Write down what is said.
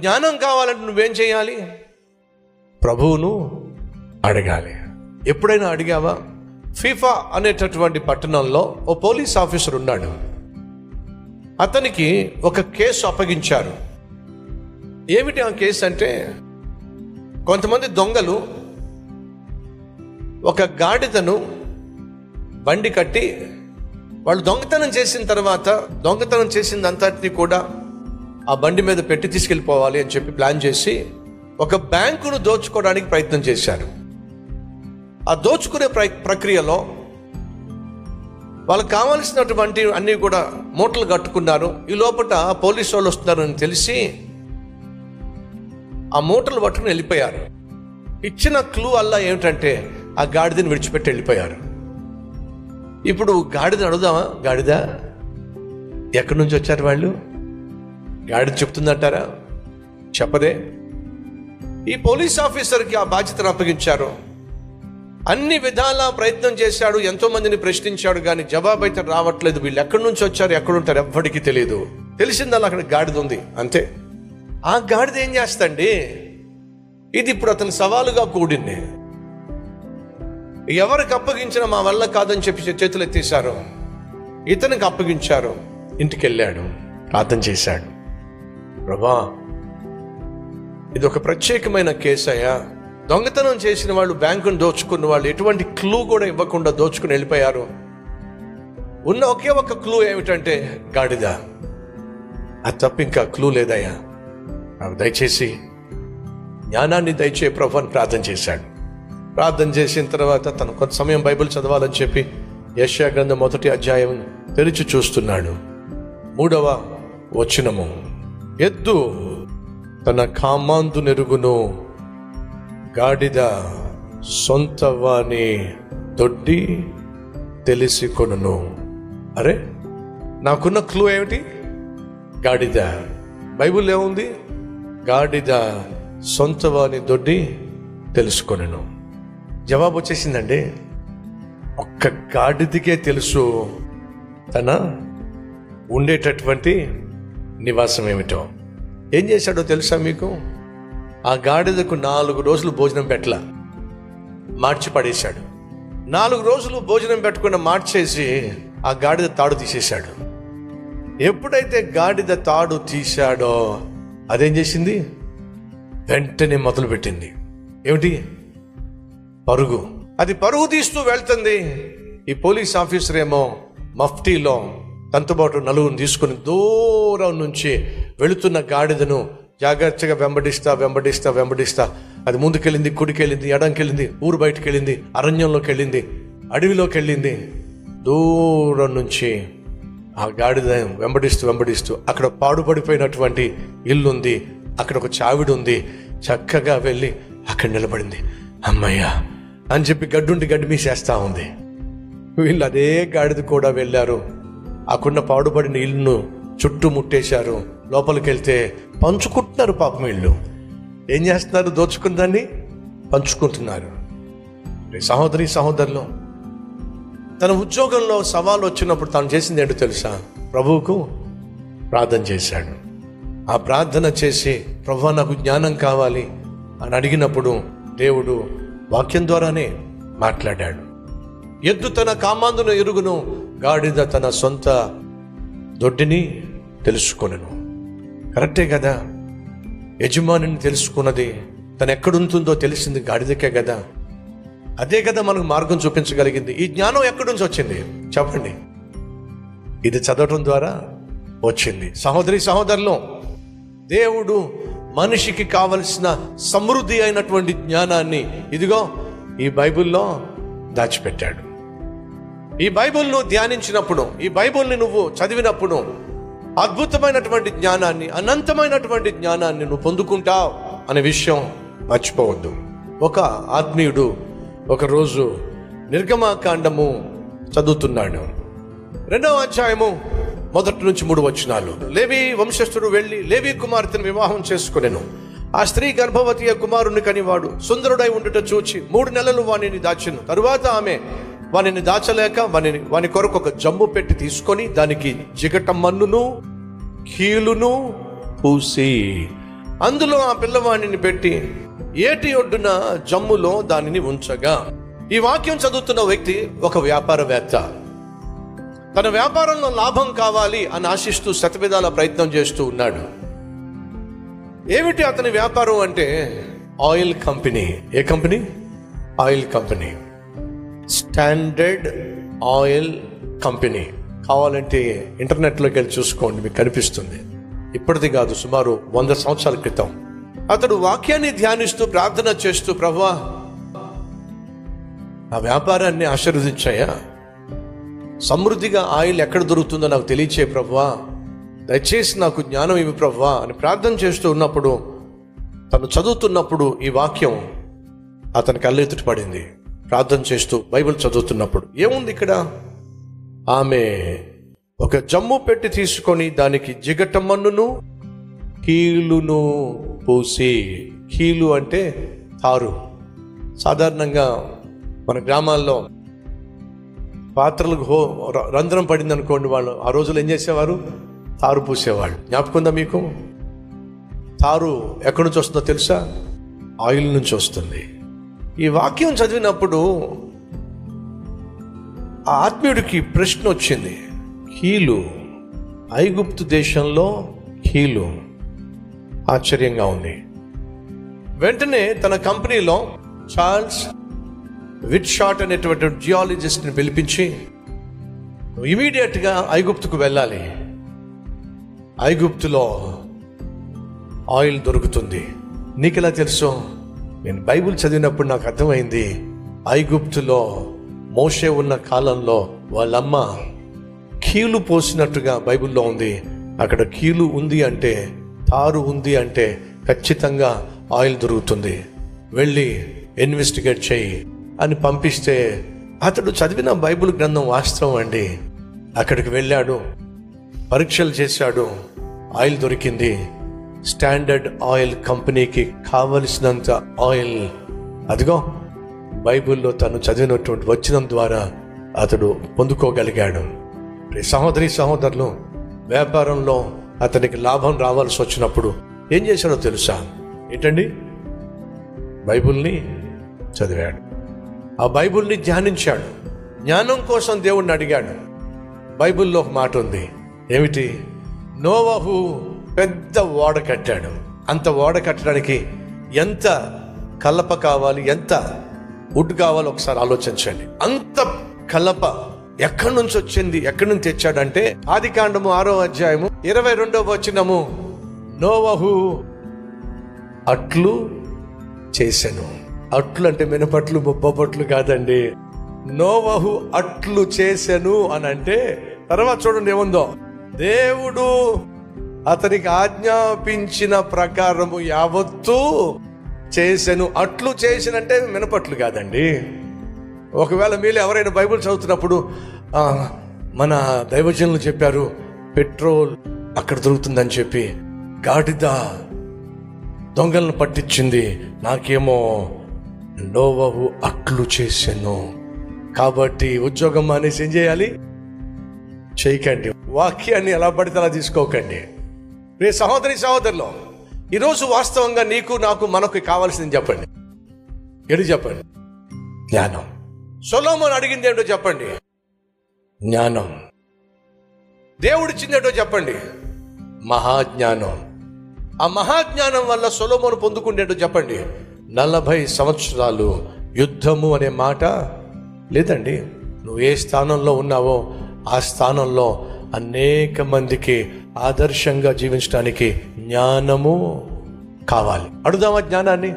జ్ఞానం కావాలంటే నువ్వేం చేయాలి? ప్రభువును అడగాలి. ఎప్పుడైనా అడిగావా? ఫీఫా అనేటటువంటి పట్టణంలో ఓ పోలీస్ ఆఫీసర్ ఉన్నాడు. అతనికి ఒక కేసు అప్పగించారు. ఏమిటి ఆ కేసు అంటే, కొంతమంది దొంగలు ఒక గాడిదను బండి కట్టి వాళ్ళు దొంగతనం చేసిన తర్వాత దొంగతనం చేసిందంతటినీ కూడా ఆ బండి మీద పెట్టి తీసుకెళ్ళిపోవాలి అని చెప్పి ప్లాన్ చేసి ఒక బ్యాంకును దోచుకోవడానికి ప్రయత్నం చేశారు. ఆ దోచుకునే ప్రక్రియలో వాళ్ళకి కావాల్సినటువంటి అన్నీ కూడా మూటలు కట్టుకున్నారు. ఈ లోపల పోలీసు వాళ్ళు వస్తున్నారని తెలిసి ఆ మూటలు పట్టుకుని వెళ్ళిపోయారు. ఇచ్చిన క్లూ అల్లా ఏమిటంటే ఆ గాడిదని విడిచిపెట్టి వెళ్ళిపోయారు. ఇప్పుడు గాడిదని అడుగుదామా? గాడిద ఎక్కడి నుంచి వచ్చారు వాళ్ళు? గాడిద చెప్తుందంటారా? చెప్పదే. ఈ పోలీస్ ఆఫీసర్కి ఆ బాధ్యతను అప్పగించారు. అన్ని విధాలా ప్రయత్నం చేశాడు, ఎంతో మందిని ప్రశ్నించాడు, కానీ జవాబు అయితే రావట్లేదు. వీళ్ళు ఎక్కడి నుంచి వచ్చారు, ఎక్కడుంటారు ఎవ్వడికి తెలియదు. తెలిసిందల్లా అక్కడ గాడిద ఉంది అంతే. ఆ గాడిద ఏం చేస్తండి? ఇది ఇప్పుడు అతని సవాలుగా కూడింది. ఎవరికి అప్పగించినా మా వల్ల కాదని చెప్పి చేతులు ఎత్తేశారు. ఇతనికి అప్పగించారు. ఇంటికి వెళ్ళాడు, ప్రార్థన చేశాడు. ప్రభా, ఇది ఒక ప్రత్యేకమైన కేసు అయ్యా. దొంగతనం చేసిన వాళ్ళు, బ్యాంకును దోచుకున్న వాళ్ళు ఎటువంటి క్లూ కూడా ఇవ్వకుండా దోచుకుని వెళ్ళిపోయారు. ఉన్న ఒకే ఒక క్లూ ఏమిటంటే గాడిద. అది తప్ప ఇంకా క్లూ లేదయ్యా, నాకు దయచేసి జ్ఞానాన్ని దయచే ప్రభు అని ప్రార్థన చేశాడు. ప్రార్థన చేసిన తర్వాత తను కొంత సమయం బైబిల్ చదవాలని చెప్పి యెషయా గ్రంథం 1వ అధ్యాయం తెరిచి చూస్తున్నాడు. 3వ వచనము, ఎద్దు తన కామాందు నెరుగును, గాడిద సొంత వాని దొడ్డి తెలిసి కొనును. అరే, నాకున్న క్లూ ఏమిటి? గాడిద. బైబిల్ ఏముంది? గాడిద సొంత వాని దొడ్డి తెలుసుకొనెను. జవాబు వచ్చేసిందండి. ఒక్క గాడిదకే తెలుసు తన ఉండేటటువంటి నివాసం ఏమిటో. ఏం చేశాడో తెలుసా మీకు? ఆ గాడిదకు 4 రోజులు భోజనం పెట్టల, మార్చి పడేశాడు. 4 రోజులు భోజనం పెట్టకుండా మార్చేసి ఆ గాడిద తాడు తీసేశాడు. ఎప్పుడైతే గాడిద తాడు తీశాడో అదేం చేసింది? వెంటనే మొదలు పెట్టింది. ఏమిటి? పరుగు. అది పరుగు తీస్తూ వెళ్తుంది. ఈ పోలీస్ ఆఫీసర్ ఏమో మఫ్టీలో తంతుబాటు నలుగును తీసుకుని దూరం నుంచి వెళుతున్న గాడిదను జాగ్రత్తగా వెంబడిస్తా అది ముందుకెళ్ళింది, కుడికెళ్ళింది, ఎడంకెళ్ళింది, ఊరు బయటకు వెళ్ళింది, అరణ్యంలోకి వెళ్ళింది, అడవిలోకి వెళ్ళింది. దూరం నుంచి ఆ గాడిద వెంబడిస్తూ అక్కడ పాడుపడిపోయినటువంటి ఇల్లుంది, అక్కడ ఒక చావిడి ఉంది. చక్కగా వెళ్ళి అక్కడ నిలబడింది. అమ్మయ్యా అని చెప్పి గడ్డి మీసేస్తా ఉంది. వీళ్ళు అదే గాడిద కూడా వెళ్ళారు. అక్కడ పాడుపడిన ఇల్లును చుట్టూ ముట్టేశారు. లోపలికి వెళ్తే పంచుకుంటున్నారు. పాపం వీళ్ళు ఏం చేస్తున్నారు? దోచుకుందాన్ని పంచుకుంటున్నారు. సహోదరి సహోదరులు, తన ఉద్యోగంలో సవాలు వచ్చినప్పుడు తాను చేసింది ఏంటో తెలుసా? ప్రభువుకు ప్రార్థన చేశాడు. ఆ ప్రార్థన చేసి, ప్రభువా నాకు జ్ఞానం కావాలి అని అడిగినప్పుడు దేవుడు వాక్యం ద్వారానే మాట్లాడాడు. ఎద్దు తన కామాందును ఎరుగును, గాడిద తన సొంత దొడ్డిని తెలుసుకొనెను. కరెక్టే కదా. యజమానిని తెలుసుకున్నది, తను ఎక్కడుంటుందో తెలిసింది గాడిదకే కదా. అదే కదా మనకు మార్గం చూపించగలిగింది. ఈ జ్ఞానం ఎక్కడి నుంచి వచ్చింది చెప్పండి? ఇది చదవటం ద్వారా వచ్చింది. సహోదరి సహోదరులు, దేవుడు మనిషికి కావలసిన సమృద్ధి అయినటువంటి జ్ఞానాన్ని ఇదిగో ఈ బైబిల్లో దాచిపెట్టాడు. ఈ బైబిల్ను ధ్యానించినప్పుడు, ఈ బైబిల్ని నువ్వు చదివినప్పుడు అద్భుతమైనటువంటి జ్ఞానాన్ని, అనంతమైనటువంటి జ్ఞానాన్ని నువ్వు పొందుకుంటావు అనే విషయం మర్చిపోవద్దు. ఒక ఆత్మీయుడు ఒకరోజు నిర్గమాకాండము చదువుతున్నాడు. 2వ అధ్యాయము 1 నుంచి 3 వచనాలు. లేవి వంశస్థుడు వెళ్ళి లేవి కుమార్తెను వివాహం చేసుకొనెను. ఆ స్త్రీ గర్భవతి కుమారుని కనివాడు సుందరుడై ఉండుట చూచి 3 నెలలు వానిని దాచెను. తరువాత ఆమె వానిని దాచలేక వాని కొరకు ఒక జమ్ము పెట్టి తీసుకొని దానికి జిగట మన్నును కీలును పూసి అందులో ఆ పిల్లవాడిని పెట్టి ఏటి ఒడ్డున జమ్ములో దానిని ఉంచగా. ఈ వాక్యం చదువుతున్న వ్యక్తి ఒక వ్యాపారవేత్త. తన వ్యాపారంలో లాభం కావాలి అని ఆశిస్తూ శతవిధాల ప్రయత్నం చేస్తూ ఉన్నాడు. ఏమిటి అతని వ్యాపారం అంటే ఆయిల్ కంపెనీ. ఏ company? Oil company. Standard Oil Company. కావాలంటే ఇంటర్నెట్లోకి వెళ్ళి చూసుకోండి, మీకు కనిపిస్తుంది. ఇప్పటిది కాదు, సుమారు 100 సంవత్సరాల క్రితం. అతడు వాక్యాన్ని ధ్యానిస్తూ ప్రార్థన చేస్తూ, ప్రభువా ఆ వ్యాపారాన్ని ఆశీర్వదించాయా, సమృద్ధిగా ఆయిల్ ఎక్కడ దొరుకుతుందో నాకు తెలియచే ప్రభువా, దయచేసి నాకు జ్ఞానం ఇవి ప్రభువా అని ప్రార్థన చేస్తూ ఉన్నప్పుడు, తను చదువుతున్నప్పుడు ఈ వాక్యం అతని కళ్ళెత్తుట పడింది. ప్రార్థన చేస్తూ బైబిల్ చదువుతున్నప్పుడు ఏముంది ఇక్కడ? ఆమె ఒక జమ్ము పెట్టి తీసుకొని దానికి జిగట మన్నును కీలును పూసి. కీలు అంటే తారు. సాధారణంగా మన గ్రామాల్లో పాత్రలకు రంధ్రం పడింది అనుకోండి, వాళ్ళు ఆ రోజులు ఏం చేసేవారు? తారు పూసేవాళ్ళు. జ్ఞాపకందా మీకు? తారు ఎక్కడి నుంచి వస్తుందో తెలుసా? ఆయిల్ నుంచి వస్తుంది. ఈ వాక్యం చదివినప్పుడు ఆ ఆత్మీయుడికి ప్రశ్న వచ్చింది. కీలు, ఐగుప్తు దేశంలో కీలు. ఆశ్చర్యంగా ఉంది. వెంటనే తన కంపెనీలో చార్ల్స్ విట్షాట్ అనేటువంటి జియాలజిస్ట్ని పిలిపించి, ఇమీడియట్గా ఐగుప్తుకు వెళ్ళాలి, ఐగుప్తులో ఆయిల్ దొరుకుతుంది. నీకెలా తెలుసు? నేను బైబిల్ చదివినప్పుడు నాకు అర్థమైంది. ఐగుప్తులో మోషే ఉన్న కాలంలో వాళ్ళమ్మ కీలు పోసినట్టుగా బైబిల్లో ఉంది. అక్కడ కీలు ఉంది అంటే, తారు ఉంది అంటే ఖచ్చితంగా ఆయిల్ దొరుకుతుంది, వెళ్ళి ఇన్వెస్టిగేట్ చేయి అని పంపిస్తే, అతడు చదివిన బైబిల్ గ్రంథం వాస్తవం అండి. అక్కడికి వెళ్ళాడు, పరీక్షలు చేశాడు, ఆయిల్ దొరికింది. స్టాండర్డ్ ఆయిల్ కంపెనీకి కావలసినంత ఆయిల్ అదిగో బైబిల్లో తను చదివినటువంటి వచనం ద్వారా అతడు పొందుకోగలిగాడు. సహోదరి సహోదరులు, వ్యాపారంలో అతనికి లాభం రావాల్సి వచ్చినప్పుడు ఏం చేశాడో తెలుసా? ఏంటండి? బైబిల్ని చదివాడు, ఆ బైబిల్ని ధ్యానించాడు, జ్ఞానం కోసం దేవుణ్ణి అడిగాడు. బైబిల్లో ఒక మాట ఉంది. ఏమిటి? నోవహు పెద్ద ఓడ కట్టాడు. అంత ఓడ కట్టడానికి ఎంత కలప కావాలి, ఎంత వుడ్ కావాలి ఒకసారి ఆలోచించండి. అంత కలప ఎక్కడి నుంచి వచ్చింది, ఎక్కడి నుంచి తెచ్చాడంటే ఆదికాండము 6వ అధ్యాయము 22వ వచనము, నోవహు అట్లు చేసెను. అట్లు అంటే మినపట్లు బొబ్బట్లు కాదండి. నోవహు అట్లు చేసెను అని అంటే, తర్వాత చూడండి ఏముందో, దేవుడు అతనికి ఆజ్ఞాపించిన ప్రకారము యావత్తు చేసెను. అట్లు చేసినంటే మినపట్లు కాదండి. ఒకవేళ మీరు ఎవరైనా బైబిల్ చదువుతున్నప్పుడు మన దైవజనులు చెప్పారు పెట్రోల్ అక్కడ దొరుకుతుందని చెప్పి, గాడిద దొంగలను పట్టించింది, నాకేమో నోవహు అట్లు చేసెను. కాబట్టి ఉద్యోగం మానేసి ఏం చేయాలి? చేయకండి. వాక్యాన్ని ఎలా పడితే అలా తీసుకోకండి. రే సహోదరి సహోదరులు, ఈరోజు వాస్తవంగా నీకు నాకు మనకు కావాల్సింది చెప్పండి. ఎడు చెప్పండి? జ్ఞానం. సొలొమోను అడిగింది ఏంటో చెప్పండి? జ్ఞానం. దేవుడిచ్చింది ఏంటో చెప్పండి? మహాజ్ఞానం. ఆ మహాజ్ఞానం వల్ల సొలొమోను పొందుకుంటేటో చెప్పండి? 40 సంవత్సరాలు యుద్ధము అనే మాట లేదండి. నువ్వు ఏ స్థానంలో ఉన్నావో ఆ స్థానంలో అనేక మందికి ఆదర్శంగా జీవించడానికి జ్ఞానము కావాలి. అడుగుదామా జ్ఞానాన్ని?